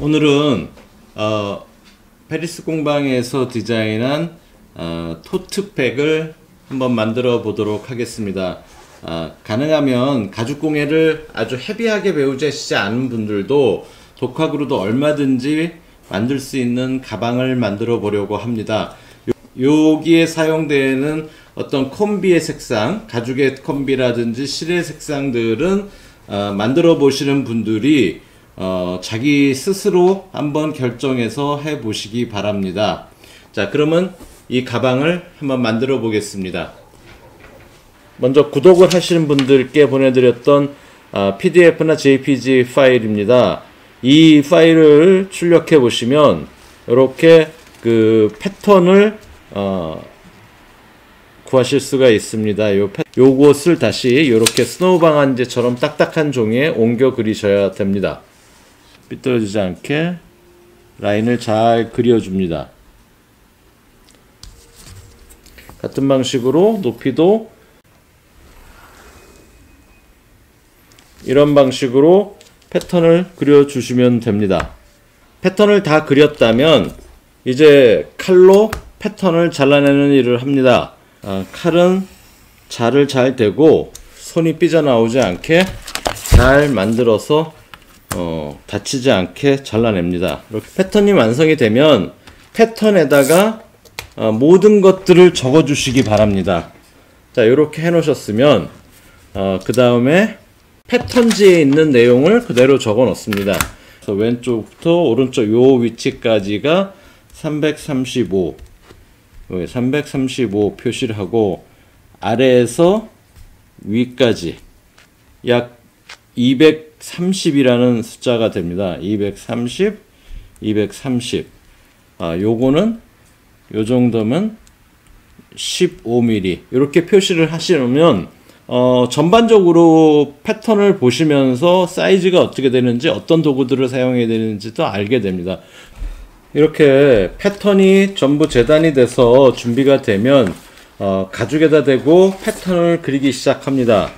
오늘은 페리스 공방에서 디자인한 토트백을 한번 만들어 보도록 하겠습니다. 가능하면 가죽 공예를 아주 헤비하게 배우시지 않은 분들도 독학으로도 얼마든지 만들 수 있는 가방을 만들어 보려고 합니다. 여기에 사용되는 어떤 콤비의 색상, 가죽의 콤비라든지 실의 색상들은 만들어 보시는 분들이 자기 스스로 한번 결정해서 해 보시기 바랍니다. 자, 그러면 이 가방을 한번 만들어 보겠습니다. 먼저 구독을 하시는 분들께 보내드렸던 PDF나 JPG 파일입니다. 이 파일을 출력해 보시면 이렇게 그 패턴을 구하실 수가 있습니다. 요것을 다시 이렇게 스노우 방한제처럼 딱딱한 종이에 옮겨 그리셔야 됩니다. 삐뚤어지지 않게 라인을 잘 그려줍니다. 같은 방식으로 높이도 이런 방식으로 패턴을 그려주시면 됩니다. 패턴을 다 그렸다면 이제 칼로 패턴을 잘라내는 일을 합니다. 칼은 자를 잘 대고 손이 삐져나오지 않게 잘 만들어서 다치지 않게 잘라냅니다. 이렇게 패턴이 완성이 되면 패턴에다가 모든 것들을 적어 주시기 바랍니다. 자, 이렇게 해 놓으셨으면 그 다음에 패턴지에 있는 내용을 그대로 적어 놓습니다. 그래서 왼쪽부터 오른쪽 요 위치까지가 335 표시를 하고 아래에서 위까지 약 230이라는 숫자가 됩니다. 230 요거는 요 정도면 15mm 이렇게 표시를 하시면 전반적으로 패턴을 보시면서 사이즈가 어떻게 되는지 어떤 도구들을 사용해야 되는지도 알게 됩니다. 이렇게 패턴이 전부 재단이 돼서 준비가 되면 가죽에다 대고 패턴을 그리기 시작합니다.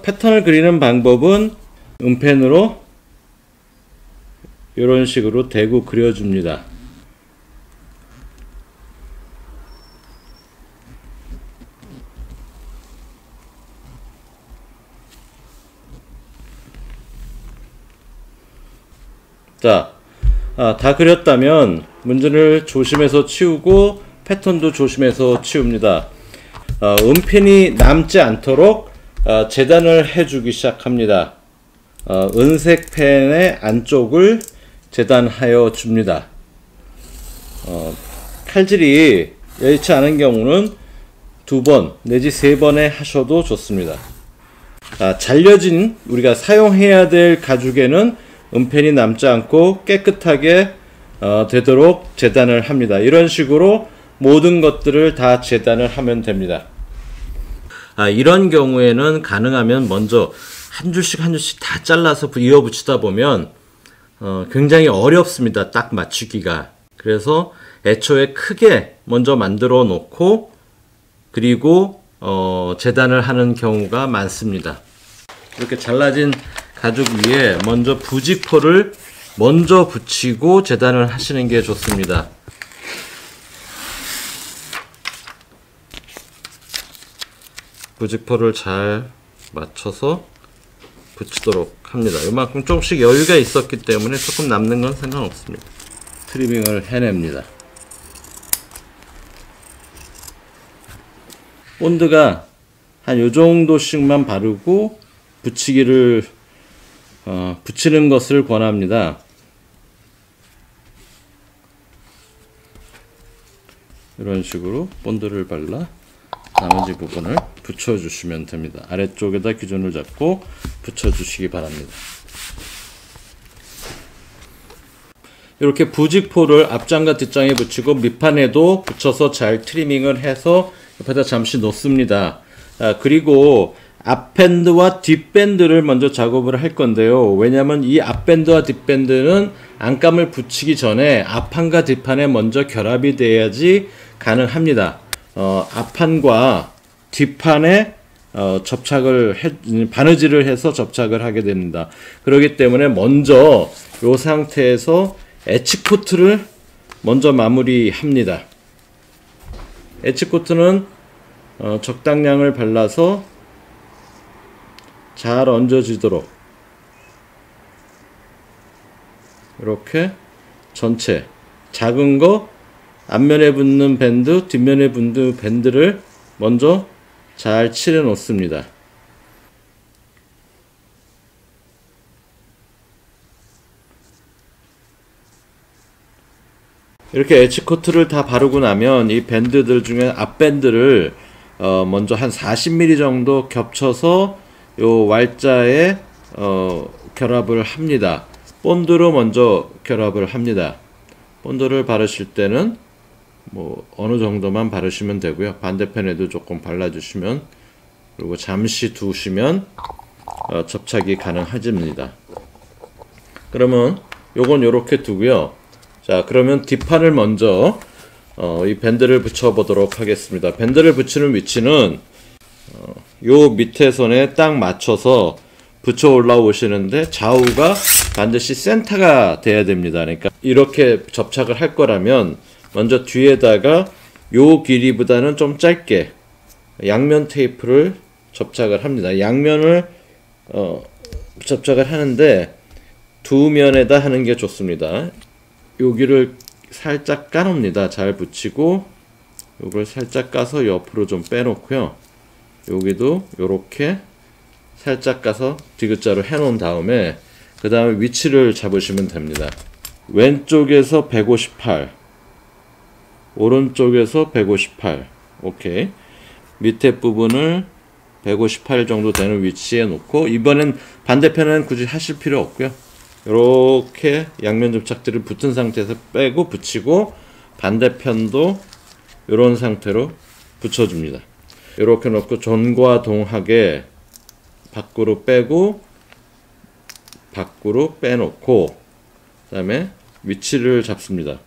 패턴을 그리는 방법은 은펜으로 이런 식으로 대고 그려줍니다. 자, 다 그렸다면 문제를 조심해서 치우고 패턴도 조심해서 치웁니다. 은펜이 남지 않도록 재단을 해주기 시작합니다. 은색 펜의 안쪽을 재단하여 줍니다. 칼질이 여의치 않은 경우는 2번 내지 3번에 하셔도 좋습니다. 잘려진 우리가 사용해야 될 가죽에는 은펜이 남지 않고 깨끗하게 되도록 재단을 합니다. 이런 식으로 모든 것들을 다 재단을 하면 됩니다. 이런 경우에는 가능하면 먼저 한 줄씩 다 잘라서 이어 붙이다 보면 굉장히 어렵습니다. 딱 맞추기가. 그래서 애초에 크게 먼저 만들어 놓고 그리고 재단을 하는 경우가 많습니다. 이렇게 잘라진 가죽 위에 먼저 부직포를 먼저 붙이고 재단을 하시는 게 좋습니다. 부직포를 잘 맞춰서 붙이도록 합니다. 이만큼 조금씩 여유가 있었기 때문에 조금 남는 건 상관없습니다. 트리밍을 해냅니다. 본드가 한 요 정도씩만 바르고 붙이는 것을 권합니다. 이런 식으로 본드를 발라 나머지 부분을 붙여주시면 됩니다. 아래쪽에다 기준을 잡고 붙여주시기 바랍니다. 이렇게 부직포를 앞장과 뒷장에 붙이고 밑판에도 붙여서 잘 트리밍을 해서 옆에다 잠시 놓습니다. 그리고 앞밴드와 뒷밴드를 먼저 작업을 할 건데요. 왜냐하면 이 앞밴드와 뒷밴드는 안감을 붙이기 전에 앞판과 뒷판에 먼저 결합이 돼야지 가능합니다. 앞판과 뒷판에 바느질을 해서 접착을 하게 됩니다. 그렇기 때문에 먼저 이 상태에서 에치코트를 먼저 마무리합니다. 에치코트는 적당량을 발라서 잘 얹어지도록 이렇게 전체 작은 거 앞면에 붙는 밴드, 뒷면에 붙는 밴드를 먼저 잘 칠해 놓습니다. 이렇게 에치코트를 다 바르고 나면 이 밴드들 중에 앞밴드를 먼저 한 40mm 정도 겹쳐서 요 Y자에 결합을 합니다. 본드로 먼저 결합을 합니다. 본드를 바르실 때는 뭐 어느 정도만 바르시면 되고요. 반대편에도 조금 발라주시면, 그리고 잠시 두시면 접착이 가능해집니다. 그러면 요건 요렇게 두고요. 자, 그러면 뒷판을 먼저 이 밴드를 붙여 보도록 하겠습니다. 밴드를 붙이는 위치는 요 밑에 선에 딱 맞춰서 붙여 올라오시는데 좌우가 반드시 센터가 돼야 됩니다. 그러니까 이렇게 접착을 할 거라면 먼저 뒤에다가 요 길이보다는 좀 짧게 양면 테이프를 접착을 합니다. 양면을 접착을 하는데 두 면에다 하는 게 좋습니다. 여기를 살짝 까놓습니다. 잘 붙이고 요걸 살짝 까서 옆으로 좀 빼놓고요. 여기도 요렇게 살짝 까서 디귿자로 해놓은 다음에 그 다음에 위치를 잡으시면 됩니다. 왼쪽에서 158, 오른쪽에서 158. 오케이. 밑에 부분을 158 정도 되는 위치에 놓고, 이번엔 반대편은 굳이 하실 필요 없고요. 이렇게 양면 접착들을 붙은 상태에서 빼고 붙이고, 반대편도 이런 상태로 붙여줍니다. 이렇게 놓고 전과 동하게 밖으로 빼고 밖으로 빼놓고, 그 다음에 위치를 잡습니다.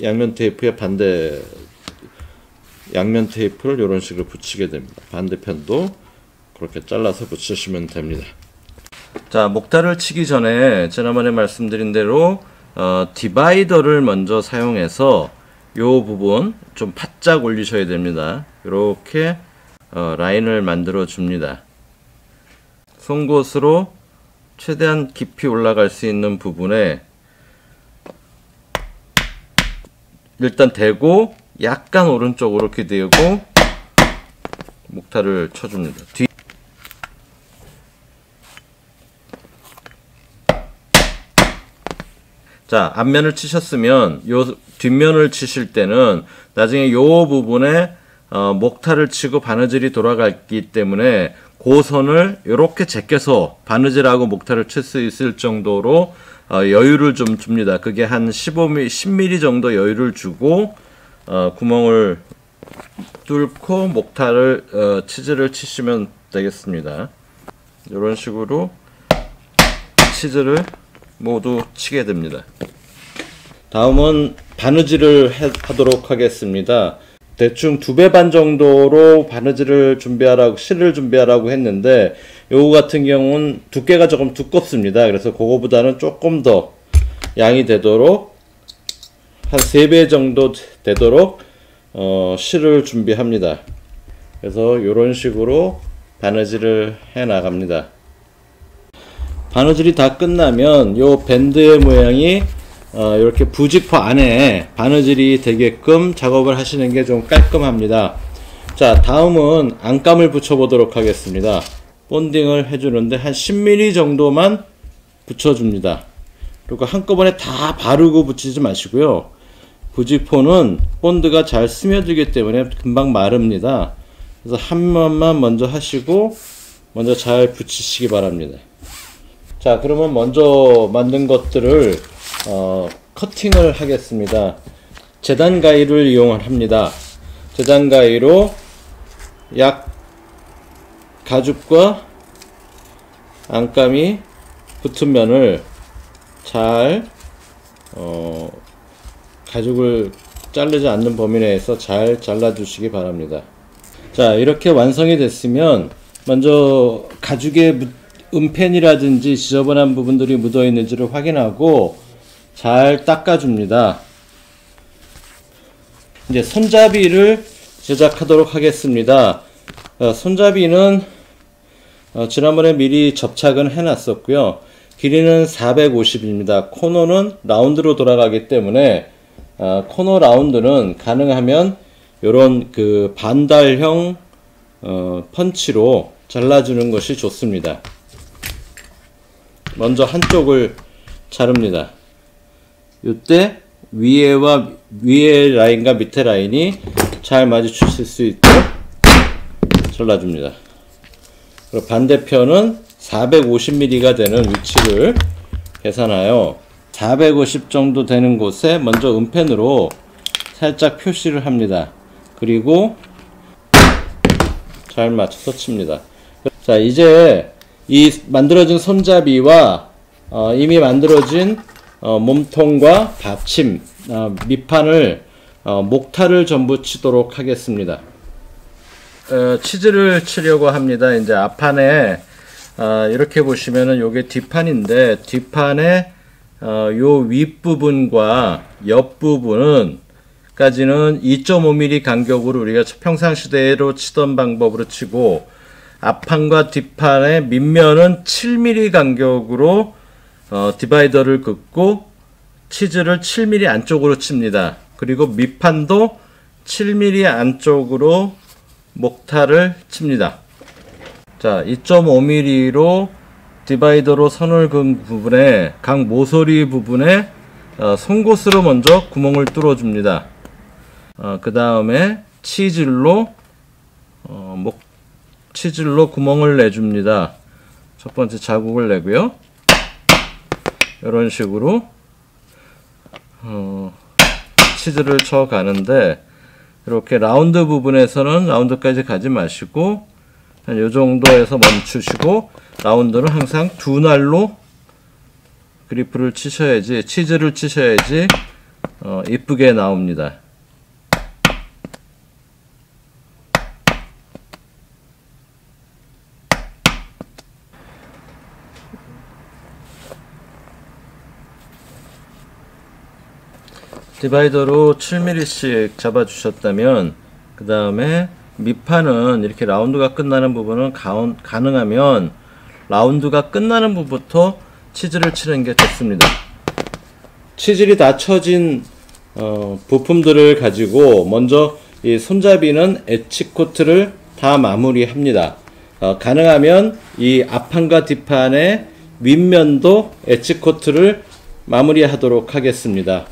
양면 테이프에 반대 양면 테이프를 이런 식으로 붙이게 됩니다. 반대편도 그렇게 잘라서 붙이시면 됩니다. 자, 목타를 치기 전에 지난번에 말씀드린 대로 디바이더를 먼저 사용해서 요 부분 좀 바짝 올리셔야 됩니다. 이렇게 라인을 만들어 줍니다. 송곳으로 최대한 깊이 올라갈 수 있는 부분에 일단 대고 약간 오른쪽으로 이렇게 대고 목타를 쳐줍니다. 자, 앞면을 치셨으면 요 뒷면을 치실 때는 나중에 요 부분에 목타를 치고 바느질이 돌아갔기 때문에 그 선을 이렇게 제껴서 바느질하고 목타를 칠 수 있을 정도로 여유를 좀 줍니다. 그게 한 10mm 정도 여유를 주고 구멍을 뚫고 목타를 치즈를 치시면 되겠습니다. 이런 식으로 치즈를 모두 치게 됩니다. 다음은 바느질을 하도록 하겠습니다. 대충 2배 반 정도로 바느질을 준비하라고, 실을 준비하라고 했는데 요거 같은 경우는 두께가 조금 두껍습니다. 그래서 그거보다는 조금 더 양이 되도록 한 3배 정도 되도록 실을 준비합니다. 그래서 이런 식으로 바느질을 해 나갑니다. 바느질이 다 끝나면 요 밴드의 모양이 이렇게 부직포 안에 바느질이 되게끔 작업을 하시는 게 좀 깔끔합니다. 자, 다음은 안감을 붙여 보도록 하겠습니다. 본딩을 해주는데 한 10mm 정도만 붙여줍니다. 그리고 한꺼번에 다 바르고 붙이지 마시고요. 부직포는 본드가 잘 스며들기 때문에 금방 마릅니다. 그래서 한 번만 먼저 하시고 먼저 잘 붙이시기 바랍니다. 자, 그러면 먼저 만든 것들을 커팅을 하겠습니다. 재단 가위를 이용합니다. 재단 가위로 약 가죽과 안감이 붙은 면을 잘 가죽을 자르지 않는 범위 내에서 잘 잘라 주시기 바랍니다. 자, 이렇게 완성이 됐으면 먼저 가죽에 은펜이라든지 지저분한 부분들이 묻어 있는지를 확인하고 잘 닦아줍니다. 이제 손잡이를 제작하도록 하겠습니다. 손잡이는 지난번에 미리 접착은 해놨었고요. 길이는 450입니다. 코너는 라운드로 돌아가기 때문에 코너 라운드는 가능하면 요런 그 반달형 펀치로 잘라주는 것이 좋습니다. 먼저 한쪽을 자릅니다. 이때 위에 라인과 밑에 라인이 잘 마주칠 수 있도록 잘라줍니다. 그리고 반대편은 450mm가 되는 위치를 계산하여 450 정도 되는 곳에 먼저 은펜으로 살짝 표시를 합니다. 그리고 잘 맞춰서 칩니다. 자, 이제 이 만들어진 손잡이와 이미 만들어진 몸통과 받침, 밑판을 목타를 전부 치도록 하겠습니다. 치즈를 치려고 합니다. 이제 앞판에 이렇게 보시면은 요게 뒷판인데, 뒷판에 요 윗부분과 옆부분은 까지는 2.5mm 간격으로 우리가 평상시대로 치던 방법으로 치고, 앞판과 뒷판의 밑면은 7mm 간격으로 디바이더를 긋고 치즈를 7mm 안쪽으로 칩니다. 그리고 밑판도 7mm 안쪽으로 목타를 칩니다. 자, 2.5mm로 디바이더로 선을 그은 부분에, 각 모서리 부분에 송곳으로 먼저 구멍을 뚫어 줍니다. 그 다음에 치즐로 구멍을 내줍니다. 첫 번째 자국을 내고요. 이런 식으로 치즈를 쳐 가는데, 이렇게 라운드 부분에서는 라운드까지 가지 마시고 한 요 정도에서 멈추시고, 라운드는 항상 두 날로 그리프를 치셔야지, 치즈를 치셔야지 이쁘게 나옵니다. 디바이더로 7mm씩 잡아주셨다면, 그 다음에 밑판은 이렇게 라운드가 끝나는 부분은 가능하면 라운드가 끝나는 부분부터 치즈를 치는 게 좋습니다. 치즐이 다 쳐진 부품들을 가지고 먼저 이 손잡이는 엣지코트를 다 마무리합니다. 가능하면 이 앞판과 뒷판의 윗면도 엣지코트를 마무리하도록 하겠습니다.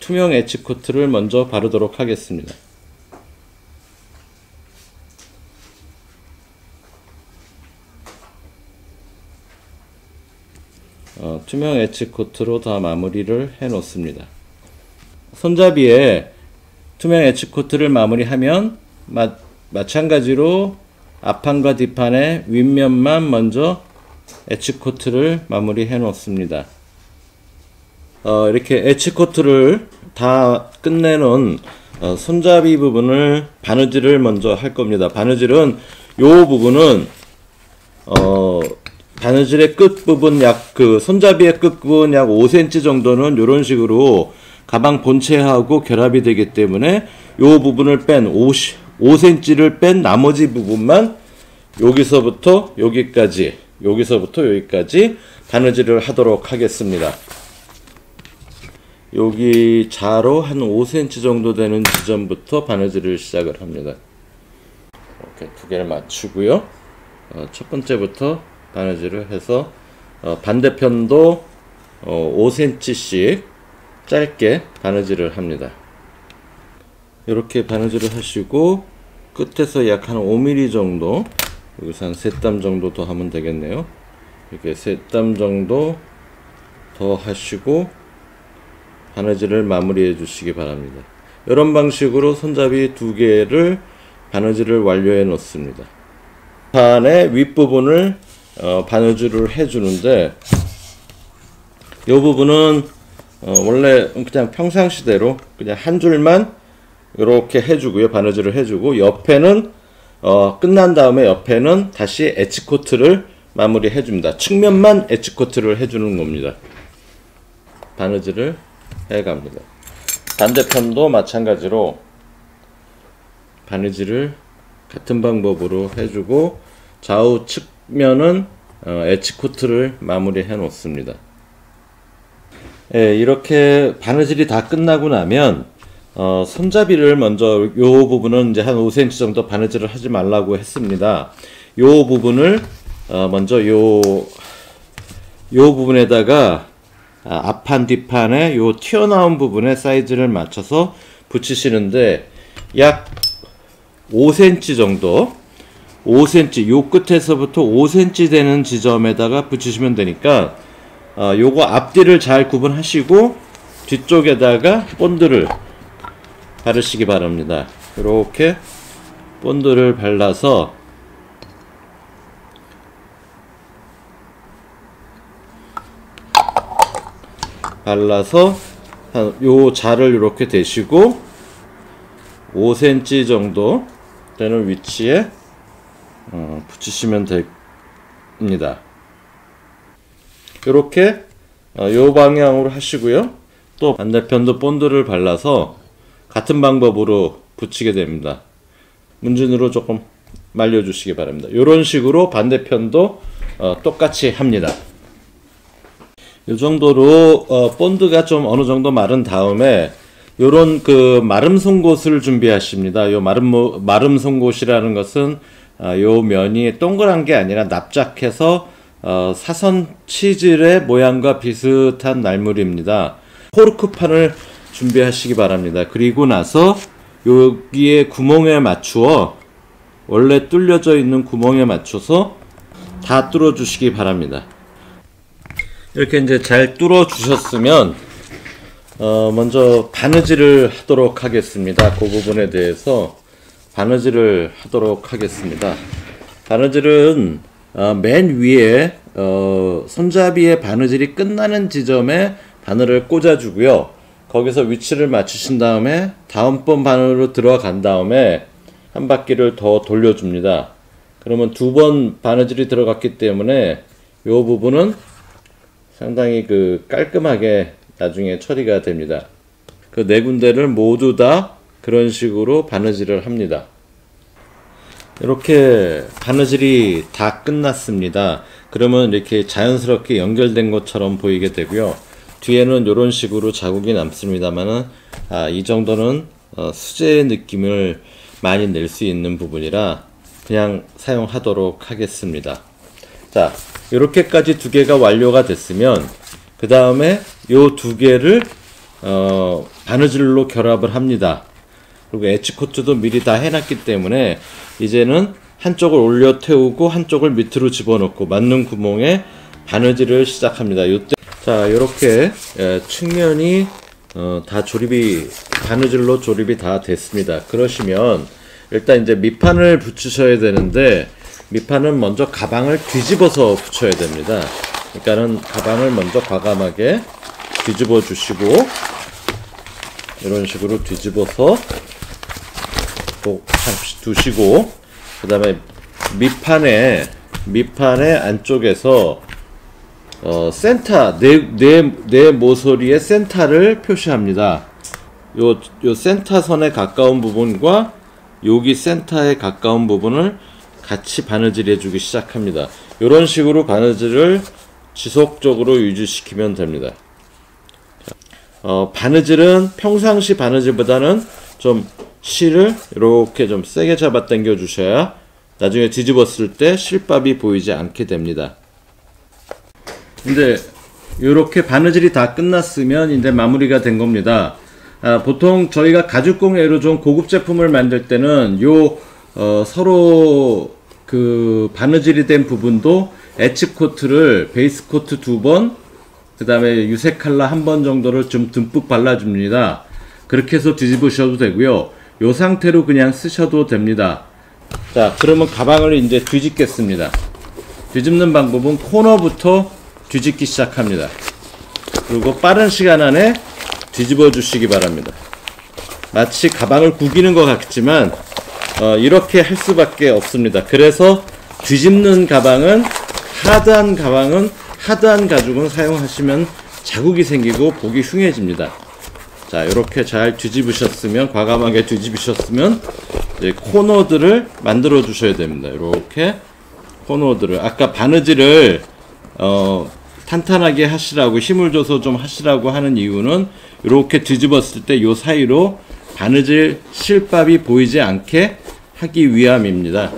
투명 엣지코트를 먼저 바르도록 하겠습니다. 투명 엣지코트로 다 마무리를 해 놓습니다. 손잡이에 투명 엣지코트를 마무리하면 마찬가지로 앞판과 뒷판의 윗면만 먼저 엣지코트를 마무리해 놓습니다. 이렇게 엣지코트를 다 끝내놓은 손잡이 부분을 바느질을 먼저 할 겁니다. 바느질은 요 부분은 바느질의 끝부분 손잡이의 끝부분 약 5cm 정도는 요런 식으로 가방 본체하고 결합이 되기 때문에 요 부분을 뺀 5cm를 뺀 나머지 부분만 여기서부터 여기까지 바느질을 하도록 하겠습니다. 여기 자로 한 5cm 정도 되는 지점부터 바느질을 시작을 합니다. 이렇게 두 개를 맞추고요. 첫 번째부터 바느질을 해서 반대편도 5cm씩 짧게 바느질을 합니다. 이렇게 바느질을 하시고 끝에서 약 한 5mm 정도, 여기서 한 3땀 정도 더 하면 되겠네요. 이렇게 3땀 정도 더 하시고 바느질을 마무리해 주시기 바랍니다. 이런 방식으로 손잡이 두 개를 바느질을 완료해 놓습니다. 판의 윗부분을 바느질을 해 주는데, 이 부분은 원래 그냥 평상시대로 그냥 한 줄만 이렇게 해주고요. 바느질을 해주고 옆에는 끝난 다음에 옆에는 다시 엣지 코트를 마무리 해줍니다. 측면만 엣지 코트를 해주는 겁니다. 바느질을 해갑니다. 반대편도 마찬가지로 바느질을 같은 방법으로 해주고 좌우 측면은 엣지 코트를 마무리 해 놓습니다. 예, 이렇게 바느질이 다 끝나고 나면 손잡이를 먼저 요 부분은 이제 한 5cm 정도 바느질을 하지 말라고 했습니다. 요 부분을 먼저 요 부분에다가 앞판 뒷판에 요 튀어나온 부분에 사이즈를 맞춰서 붙이시는데 약 5cm 정도 5cm 요 끝에서부터 5cm 되는 지점에다가 붙이시면 되니까 요거 앞뒤를 잘 구분하시고 뒤쪽에다가 본드를 바르시기 바랍니다. 이렇게 본드를 발라서 요 자를 이렇게 대시고 5cm 정도 되는 위치에 붙이시면 됩니다. 이렇게 요 방향으로 하시고요. 또 반대편도 본드를 발라서 같은 방법으로 붙이게 됩니다. 문진으로 조금 말려주시기 바랍니다. 이런 식으로 반대편도 똑같이 합니다. 이 정도로 본드가 좀 어느 정도 마른 다음에 요런 그 마름 송곳을 준비하십니다. 요 마름 송곳이라는 것은 요 면이 동그란 게 아니라 납작해서 사선 치질의 모양과 비슷한 날물입니다. 포르크판을 준비하시기 바랍니다. 그리고 나서 여기에 구멍에 맞추어 원래 뚫려져 있는 구멍에 맞춰서 다 뚫어 주시기 바랍니다. 이렇게 이제 잘 뚫어 주셨으면 먼저 바느질을 하도록 하겠습니다. 그 부분에 대해서 바느질을 하도록 하겠습니다. 바느질은 맨 위에 손잡이의 바느질이 끝나는 지점에 바늘을 꽂아 주고요. 거기서 위치를 맞추신 다음에 다음번 바늘로 들어간 다음에 한 바퀴를 더 돌려줍니다. 그러면 2번 바느질이 들어갔기 때문에 이 부분은 상당히 깔끔하게 나중에 처리가 됩니다. 그 4군데를 모두 다 그런 식으로 바느질을 합니다. 이렇게 바느질이 다 끝났습니다. 그러면 이렇게 자연스럽게 연결된 것처럼 보이게 되고요. 뒤에는 이런 식으로 자국이 남습니다만은 이 정도는 수제의 느낌을 많이 낼 수 있는 부분이라 그냥 사용하도록 하겠습니다. 자, 이렇게까지 2개가 완료가 됐으면 그 다음에 요 2개를 바느질로 결합을 합니다. 그리고 엣지 코트도 미리 다 해놨기 때문에 이제는 한쪽을 올려 태우고 한쪽을 밑으로 집어넣고 맞는 구멍에 바느질을 시작합니다. 요때 자, 이렇게 측면이 다 바느질로 조립이 다 됐습니다. 그러시면 일단 이제 밑판을 붙이셔야 되는데 밑판은 먼저 가방을 뒤집어서 붙여야 됩니다. 그러니까는 가방을 먼저 과감하게 뒤집어 주시고 이런 식으로 뒤집어서 잠시 두시고 그 다음에 밑판의 안쪽에서 센터 네 모서리의 센터를 표시합니다. 요 센터선에 가까운 부분과 여기 센터에 가까운 부분을 같이 바느질 해주기 시작합니다. 이런 식으로 바느질을 지속적으로 유지시키면 됩니다. 바느질은 평상시 바느질보다는 좀 실을 이렇게 좀 세게 잡아 당겨 주셔야 나중에 뒤집었을 때 실밥이 보이지 않게 됩니다. 근데 이렇게 바느질이 다 끝났으면 이제 마무리가 된 겁니다. 보통 저희가 가죽공 에어로존 고급 제품을 만들 때는 서로 바느질이 된 부분도 엣지 코트를 베이스 코트 2번 그 다음에 유색 칼라 1번 정도를 좀 듬뿍 발라줍니다. 그렇게 해서 뒤집으셔도 되고요. 이 상태로 그냥 쓰셔도 됩니다. 자, 그러면 가방을 이제 뒤집겠습니다. 뒤집는 방법은 코너부터 뒤집기 시작합니다. 그리고 빠른 시간 안에 뒤집어 주시기 바랍니다. 마치 가방을 구기는 것 같지만 이렇게 할 수밖에 없습니다. 그래서 뒤집는 가방은 하드한 가죽은 사용하시면 자국이 생기고 보기 흉해집니다. 자, 이렇게 잘 뒤집으셨으면, 과감하게 뒤집으셨으면 이제 코너들을 만들어 주셔야 됩니다. 이렇게 코너들을, 아까 바느질을 탄탄하게 하시라고, 힘을 줘서 좀 하시라고 하는 이유는 이렇게 뒤집었을 때 요 사이로 바느질 실밥이 보이지 않게 하기 위함입니다.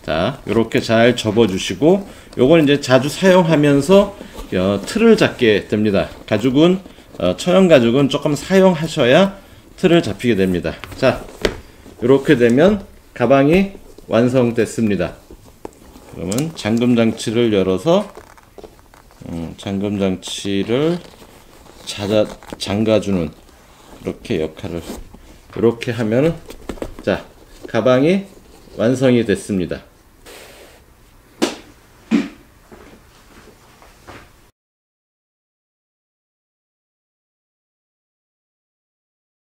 자, 이렇게 잘 접어주시고, 요건 이제 자주 사용하면서 틀을 잡게 됩니다. 가죽은 천연 가죽은 조금 사용하셔야 틀을 잡히게 됩니다. 자, 이렇게 되면 가방이 완성됐습니다. 그러면 잠금 장치를 열어서 잠금 장치를 잠가주는 이렇게 역할을 이렇게 하면은 자, 가방이 완성이 됐습니다.